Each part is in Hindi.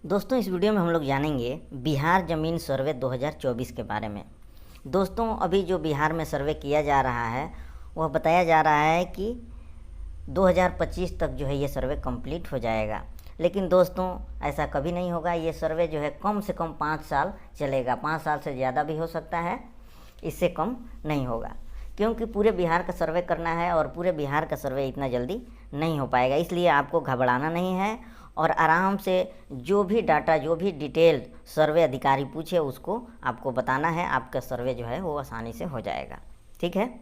दोस्तों इस वीडियो में हम लोग जानेंगे बिहार ज़मीन सर्वे 2024 के बारे में। दोस्तों अभी जो बिहार में सर्वे किया जा रहा है वह बताया जा रहा है कि 2025 तक जो है ये सर्वे कंप्लीट हो जाएगा। लेकिन दोस्तों ऐसा कभी नहीं होगा। ये सर्वे जो है कम से कम 5 साल चलेगा। 5 साल से ज़्यादा भी हो सकता है, इससे कम नहीं होगा, क्योंकि पूरे बिहार का सर्वे करना है और पूरे बिहार का सर्वे इतना जल्दी नहीं हो पाएगा। इसलिए आपको घबराना नहीं है और आराम से जो भी डाटा, जो भी डिटेल सर्वे अधिकारी पूछे उसको आपको बताना है। आपका सर्वे जो है वो आसानी से हो जाएगा। ठीक है।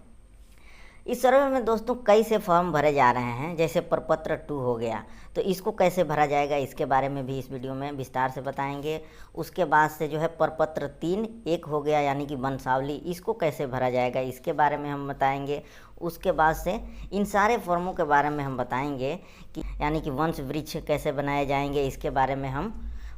इस सर्वे में दोस्तों कई से फॉर्म भरे जा रहे हैं, जैसे प्रपत्र 2 हो गया, तो इसको कैसे भरा जाएगा इसके बारे में भी इस वीडियो में विस्तार से बताएंगे। उसके बाद से जो है प्रपत्र 3 एक हो गया, यानी कि वंशावली, इसको कैसे भरा जाएगा इसके बारे में हम बताएंगे। उसके बाद से इन सारे फॉर्मों के बारे में हम बताएंगे कि यानी कि वंश वृक्ष कैसे बनाए जाएंगे, इसके बारे में हम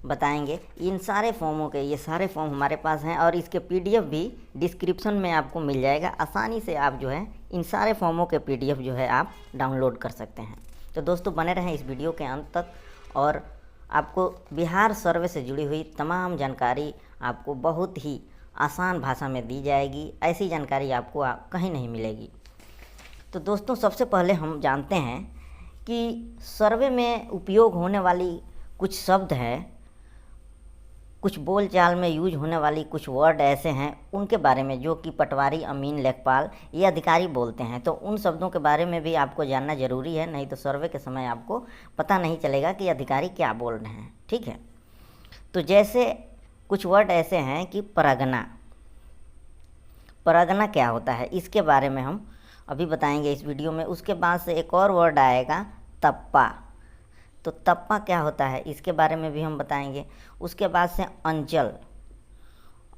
बताएंगे। इन सारे फॉर्मों के, ये सारे फॉर्म हमारे पास हैं और इसके पीडीएफ भी डिस्क्रिप्शन में आपको मिल जाएगा। आसानी से आप जो है इन सारे फॉर्मों के पीडीएफ जो है आप डाउनलोड कर सकते हैं। तो दोस्तों बने रहें इस वीडियो के अंत तक और आपको बिहार सर्वे से जुड़ी हुई तमाम जानकारी आपको बहुत ही आसान भाषा में दी जाएगी। ऐसी जानकारी आपको कहीं नहीं मिलेगी। तो दोस्तों सबसे पहले हम जानते हैं कि सर्वे में उपयोग होने वाली कुछ शब्द हैं, कुछ बोलचाल में यूज होने वाली कुछ वर्ड ऐसे हैं उनके बारे में, जो कि पटवारी, अमीन, लेखपाल ये अधिकारी बोलते हैं। तो उन शब्दों के बारे में भी आपको जानना ज़रूरी है, नहीं तो सर्वे के समय आपको पता नहीं चलेगा कि अधिकारी क्या बोल रहे हैं। ठीक है। तो जैसे कुछ वर्ड ऐसे हैं कि परगना। परगना क्या होता है इसके बारे में हम अभी बताएंगे इस वीडियो में। उसके बाद से एक और वर्ड आएगा तप्पा। तो तप्पा क्या होता है इसके बारे में भी हम बताएंगे। उसके बाद से अंचल।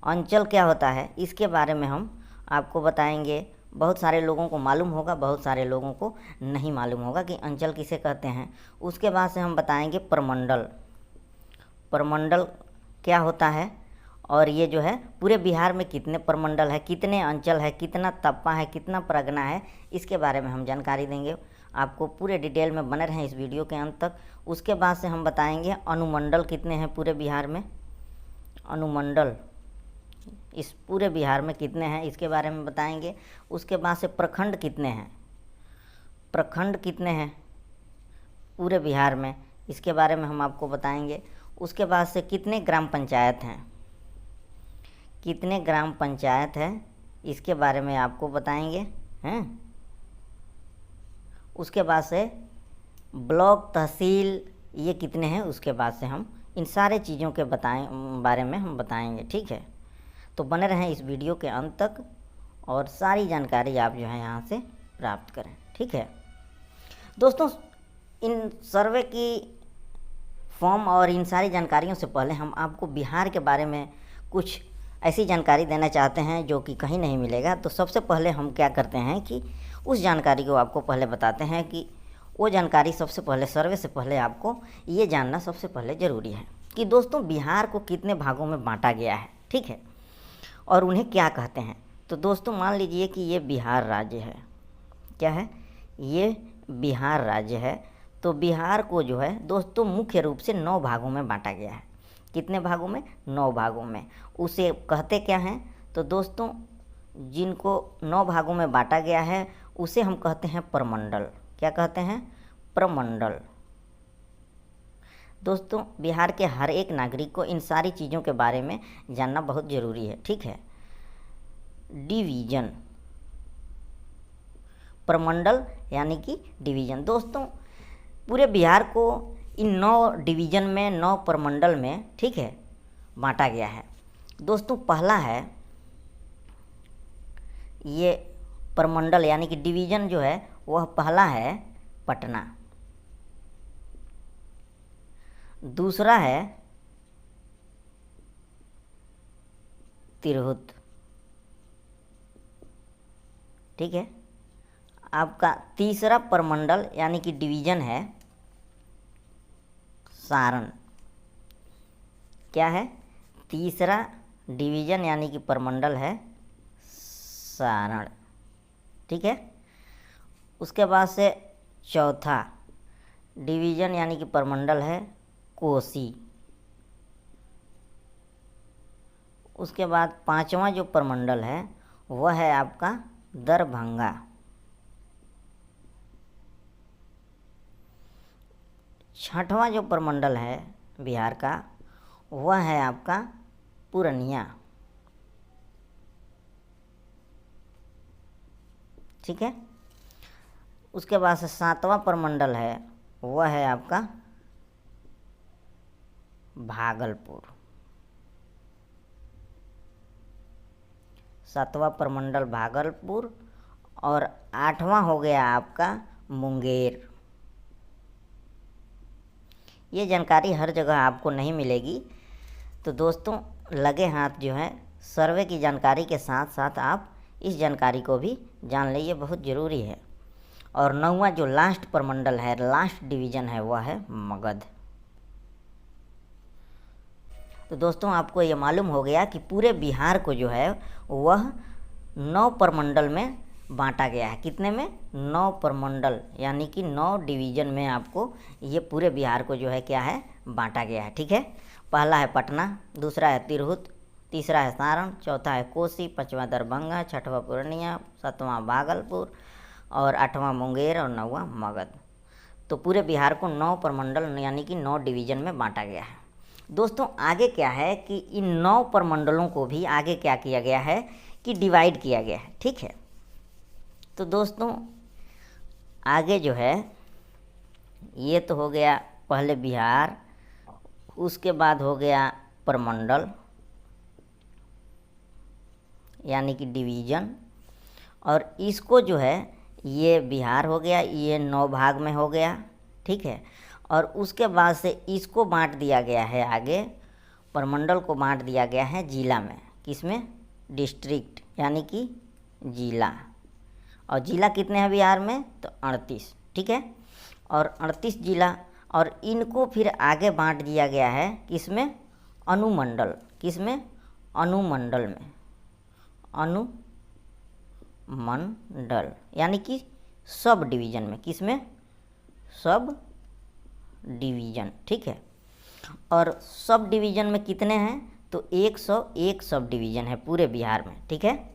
अंचल क्या होता है इसके बारे में हम आपको बताएंगे। बहुत सारे लोगों को मालूम होगा, बहुत सारे लोगों को नहीं मालूम होगा कि अंचल किसे कहते हैं। उसके बाद से हम बताएंगे प्रमंडल। प्रमंडल क्या होता है और ये जो है पूरे बिहार में कितने प्रमंडल है, कितने अंचल है, कितना तप्पा है, कितना परगना है, इसके बारे में हम जानकारी देंगे। आपको पूरे डिटेल में बने रहें इस वीडियो के अंत तक। उसके बाद से हम बताएंगे अनुमंडल कितने हैं पूरे बिहार में। अनुमंडल इस पूरे बिहार में कितने हैं इसके बारे में बताएंगे। उसके बाद से प्रखंड कितने हैं, प्रखंड कितने हैं पूरे बिहार में, इसके बारे में हम आपको बताएंगे। उसके बाद से कितने ग्राम पंचायत हैं, कितने ग्राम पंचायत हैं इसके बारे में आपको बताएंगे हैं। उसके बाद से ब्लॉक, तहसील ये कितने हैं, उसके बाद से हम इन सारे चीज़ों के बारे में हम बताएंगे। ठीक है। तो बने रहें इस वीडियो के अंत तक और सारी जानकारी आप जो है यहाँ से प्राप्त करें। ठीक है। दोस्तों इन सर्वे की फॉर्म और इन सारी जानकारियों से पहले हम आपको बिहार के बारे में कुछ ऐसी जानकारी देना चाहते हैं जो कि कहीं नहीं मिलेगा। तो सबसे पहले हम क्या करते हैं कि उस जानकारी को आपको पहले बताते हैं कि वो जानकारी सबसे पहले सर्वे से पहले आपको ये जानना सबसे पहले ज़रूरी है कि दोस्तों बिहार को कितने भागों में बांटा गया है। ठीक है। और उन्हें क्या कहते हैं। तो दोस्तों मान लीजिए कि ये बिहार राज्य है। क्या है, ये बिहार राज्य है। तो बिहार को जो है दोस्तों मुख्य रूप से 9 भागों में बांटा गया है। कितने भागों में, 9 भागों में। उसे कहते क्या हैं, तो दोस्तों जिनको 9 भागों में बांटा गया है उसे हम कहते हैं प्रमंडल। क्या कहते हैं, प्रमंडल। दोस्तों बिहार के हर एक नागरिक को इन सारी चीज़ों के बारे में जानना बहुत ज़रूरी है। ठीक है। डिवीज़न, प्रमंडल यानी कि डिवीज़न। दोस्तों पूरे बिहार को इन 9 डिवीज़न में, 9 प्रमंडल में, ठीक है, बांटा गया है। दोस्तों पहला है ये प्रमंडल यानी कि डिवीज़न जो है वह पहला है पटना। दूसरा है तिरहुत। ठीक है। आपका तीसरा प्रमंडल यानी कि डिवीज़न है सारण। क्या है, तीसरा डिवीज़न यानी कि प्रमंडल है सारण। ठीक है। उसके बाद से चौथा डिवीज़न यानी कि प्रमंडल है कोसी। उसके बाद पांचवा जो प्रमंडल है वह है आपका दरभंगा। छठवां जो प्रमंडल है बिहार का वह है आपका पूर्णिया। ठीक है। उसके बाद से सातवां प्रमंडल है वह है आपका भागलपुर। सातवां प्रमंडल भागलपुर। और आठवां हो गया आपका मुंगेर। ये जानकारी हर जगह आपको नहीं मिलेगी, तो दोस्तों लगे हाथ जो है सर्वे की जानकारी के साथ साथ आप इस जानकारी को भी जान लीजिए, बहुत ज़रूरी है। और नौवां जो लास्ट प्रमंडल है, लास्ट डिवीज़न है, वह है मगध। तो दोस्तों आपको ये मालूम हो गया कि पूरे बिहार को जो है वह 9 प्रमंडल में बांटा गया है। कितने में? 9 प्रमंडल, यानी कि 9 डिवीज़न में आपको ये पूरे बिहार को जो है क्या है बांटा गया है। ठीक है। पहला है पटना, दूसरा है तिरहुत, तीसरा है सारण, चौथा है कोसी, पांचवा दरभंगा, छठवां पूर्णिया, सातवां भागलपुर और आठवां मुंगेर और नौवां मगध। तो पूरे बिहार को 9 प्रमंडल यानी कि 9 डिवीज़न में बांटा गया है। दोस्तों आगे क्या है कि इन 9 प्रमंडलों को भी आगे क्या किया गया है कि डिवाइड किया गया है। ठीक है। तो दोस्तों आगे जो है ये तो हो गया पहले बिहार, उसके बाद हो गया प्रमंडल यानी कि डिवीज़न, और इसको जो है ये बिहार हो गया, ये 9 भाग में हो गया। ठीक है। और उसके बाद से इसको बांट दिया गया है, आगे प्रमंडल को बांट दिया गया है जिला में। किसमें? डिस्ट्रिक्ट यानी कि जिला। और जिला कितने हैं बिहार में? तो 38। ठीक है। और 38 जिला, और इनको फिर आगे बांट दिया गया है किसमें? अनुमंडल। किसमें? अनुमंडल में। अनुमंडल यानी कि सब डिवीज़न में। किसमें? Sub division. ठीक है। और सब डिवीज़न में कितने हैं? तो 101 सब डिवीज़न है पूरे बिहार में। ठीक है।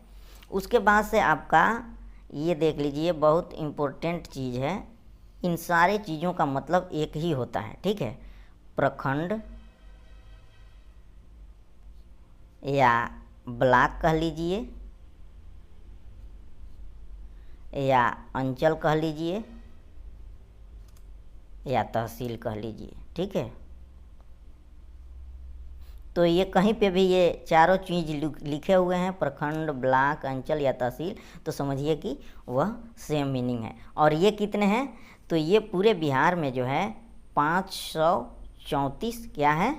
उसके बाद से आपका ये देख लीजिए, बहुत इम्पोर्टेंट चीज़ है, इन सारे चीज़ों का मतलब एक ही होता है। ठीक है। प्रखंड या ब्लॉक कह लीजिए या अंचल कह लीजिए या तहसील कह लीजिए। ठीक है। तो ये कहीं पे भी ये चारों चीज़ लिखे हुए हैं, प्रखंड, ब्लॉक, अंचल या तहसील, तो समझिए कि वह सेम मीनिंग है। और ये कितने हैं? तो ये पूरे बिहार में जो है 534 क्या है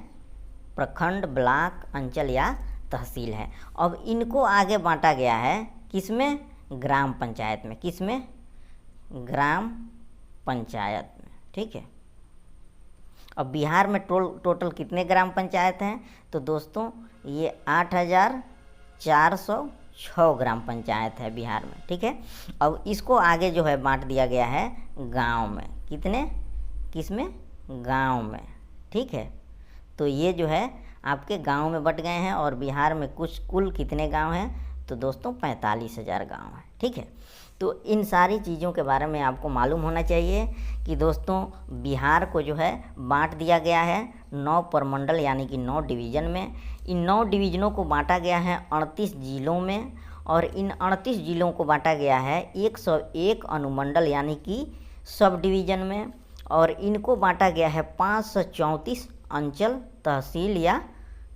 प्रखंड, ब्लॉक, अंचल या तहसील है। अब इनको आगे बांटा गया है किसमें? ग्राम पंचायत में। किसमें? ग्राम पंचायत में। ठीक है। अब बिहार में टोटल कितने ग्राम पंचायत हैं? तो दोस्तों ये 8406 ग्राम पंचायत है बिहार में। ठीक है। अब इसको आगे जो है बांट दिया गया है गांव में। कितने? किसमें? गांव में। ठीक है। तो ये जो है आपके गांव में बट गए हैं। और बिहार में कुल कितने गांव हैं? तो दोस्तों 45,000 गांव हैं। ठीक है। तो इन सारी चीज़ों के बारे में आपको मालूम होना चाहिए कि दोस्तों बिहार को जो है बांट दिया गया है 9 प्रमंडल यानी कि 9 डिवीज़न में। इन 9 डिवीज़नों को बांटा गया है 38 जिलों में, और इन 38 जिलों को बांटा गया है 101 अनुमंडल यानी कि सब डिवीज़न में, और इनको बांटा गया है 534 अंचल, तहसील या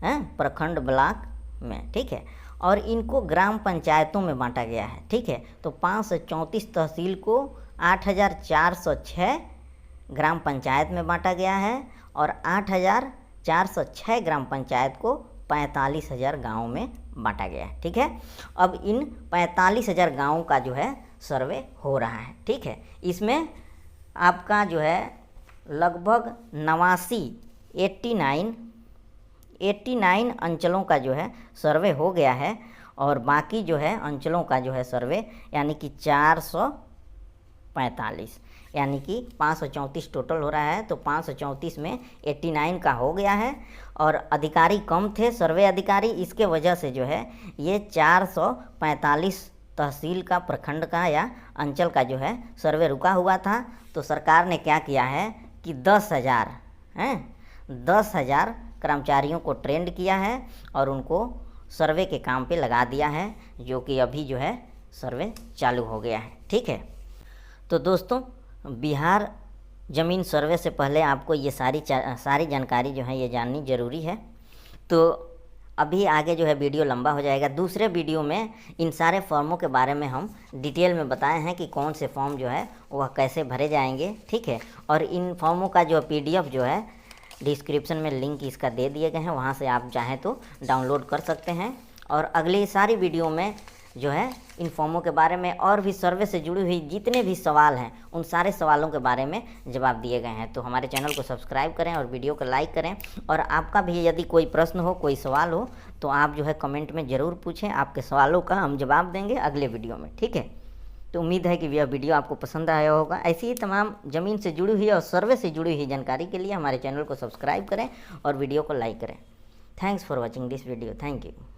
प्रखंड, ब्लॉक में। ठीक है। और इनको ग्राम पंचायतों में बांटा गया है। ठीक है। तो 534 तहसील को 8406 ग्राम पंचायत में बांटा गया है, और 8406 ग्राम पंचायत को 45,000 गाँव में बांटा गया है। ठीक है। अब इन 45,000 गाँव का जो है सर्वे हो रहा है। ठीक है। इसमें आपका जो है लगभग 89 अंचलों का जो है सर्वे हो गया है, और बाकी जो है अंचलों का जो है सर्वे यानी कि 445, यानी कि 534 टोटल हो रहा है, तो 534 में 89 का हो गया है। और अधिकारी कम थे, सर्वे अधिकारी, इसके वजह से जो है ये 445 तहसील का, प्रखंड का या अंचल का जो है सर्वे रुका हुआ था। तो सरकार ने क्या किया है कि 10,000 कर्मचारियों को ट्रेंड किया है और उनको सर्वे के काम पे लगा दिया है, जो कि अभी जो है सर्वे चालू हो गया है। ठीक है, तो दोस्तों बिहार ज़मीन सर्वे से पहले आपको ये सारी जानकारी जो है ये जाननी ज़रूरी है। तो अभी आगे जो है वीडियो लंबा हो जाएगा। दूसरे वीडियो में इन सारे फॉर्मों के बारे में हम डिटेल में बताए हैं कि कौन से फॉर्म जो है वह कैसे भरे जाएंगे। ठीक है, और इन फॉर्मों का जो PDF जो है डिस्क्रिप्शन में लिंक इसका दे दिए गए हैं, वहाँ से आप चाहें तो डाउनलोड कर सकते हैं। और अगली सारी वीडियो में जो है इन फॉर्मों के बारे में और भी सर्वे से जुड़ी हुई जितने भी सवाल हैं उन सारे सवालों के बारे में जवाब दिए गए हैं। तो हमारे चैनल को सब्सक्राइब करें और वीडियो को लाइक करें। और आपका भी यदि कोई प्रश्न हो, कोई सवाल हो, तो आप जो है कमेंट में ज़रूर पूछें। आपके सवालों का हम जवाब देंगे अगले वीडियो में। ठीक है, तो उम्मीद है कि यह वीडियो आपको पसंद आया होगा। ऐसी ही तमाम ज़मीन से जुड़ी हुई और सर्वे से जुड़ी हुई जानकारी के लिए हमारे चैनल को सब्सक्राइब करें और वीडियो को लाइक करें। Thanks for watching this video. Thank you.